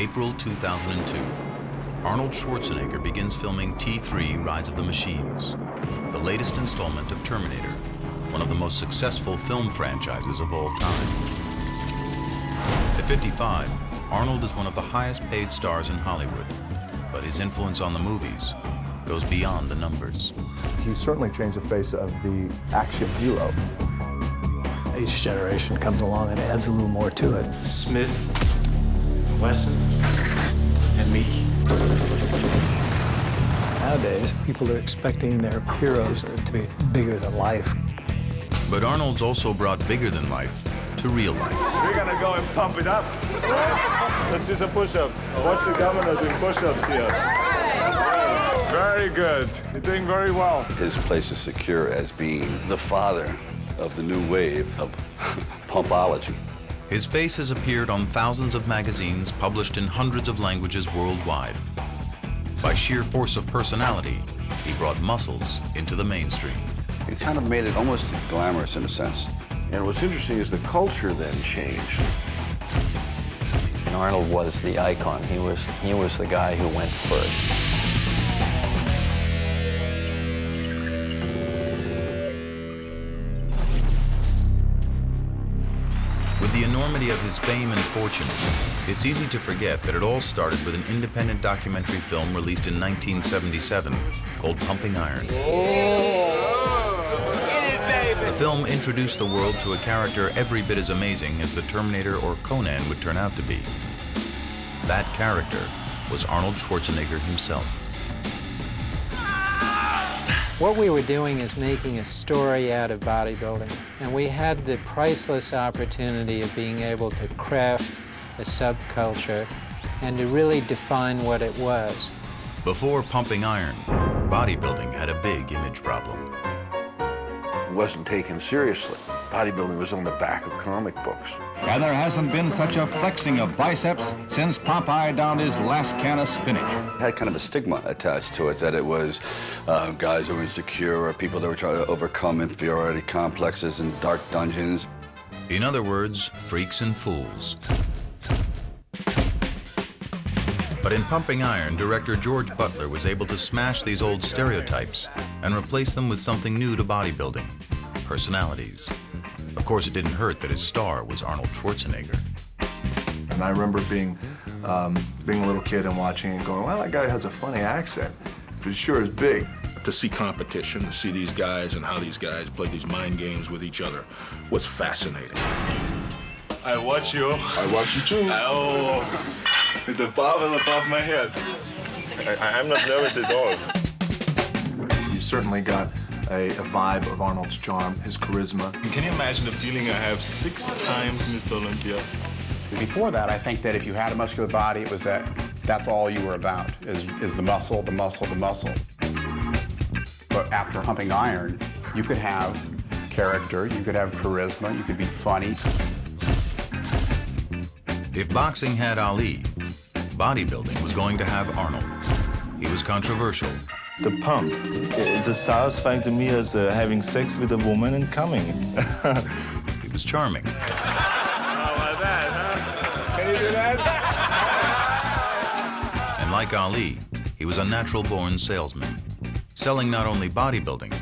April 2002, Arnold Schwarzenegger begins filming T3 Rise of the Machines, the latest installment of Terminator, one of the most successful film franchises of all time. At 55, Arnold is one of the highest paid stars in Hollywood, but his influence on the movies goes beyond the numbers. He certainly changed the face of the action hero. Each generation comes along and adds a little more to it. Smith, Wesson, and me. Nowadays, people are expecting their heroes to be bigger than life. But Arnold's also brought bigger than life to real life. We're gonna go and pump it up. Let's do some push-ups. Watch the governor doing push-ups here. Very good. You're doing very well. His place is secure as being the father of the new wave of pumpology. His face has appeared on thousands of magazines published in hundreds of languages worldwide. By sheer force of personality, he brought muscles into the mainstream. It kind of made it almost glamorous in a sense. And what's interesting is the culture then changed. Arnold was the icon. He was the guy who went first. With the enormity of his fame and fortune, it's easy to forget that it all started with an independent documentary film released in 1977 called Pumping Iron. The film introduced the world to a character every bit as amazing as the Terminator or Conan would turn out to be. That character was Arnold Schwarzenegger himself. What we were doing is making a story out of bodybuilding, and we had the priceless opportunity of being able to craft a subculture and to really define what it was. Before Pumping Iron, bodybuilding had a big image problem. It wasn't taken seriously. Bodybuilding was on the back of comic books. And there hasn't been such a flexing of biceps since Popeye downed his last can of spinach. It had kind of a stigma attached to it, that it was guys who were insecure or people that were trying to overcome inferiority complexes in dark dungeons. In other words, freaks and fools. But in Pumping Iron, director George Butler was able to smash these old stereotypes and replace them with something new to bodybuilding: personalities. Of course, it didn't hurt that his star was Arnold Schwarzenegger. And I remember being a little kid and watching it and going, well, that guy has a funny accent, but he sure is big. To see competition, to see these guys and how these guys play these mind games with each other was fascinating. I watch you. I watch you too. Oh, with the barbell above my head. I'm not nervous at all. You certainly got a vibe of Arnold's charm, his charisma. Can you imagine the feeling I have 6 times Mr. Olympia? Before that, I think that if you had a muscular body, it was that's all you were about, is the muscle, the muscle, the muscle. But after Pumping Iron, you could have character, you could have charisma, you could be funny. If boxing had Ali, bodybuilding was going to have Arnold. He was controversial. The pump. It's as satisfying to me as having sex with a woman and coming. He was charming. How about that, huh? Can you do that? And like Ali, he was a natural-born salesman, selling not only bodybuilding,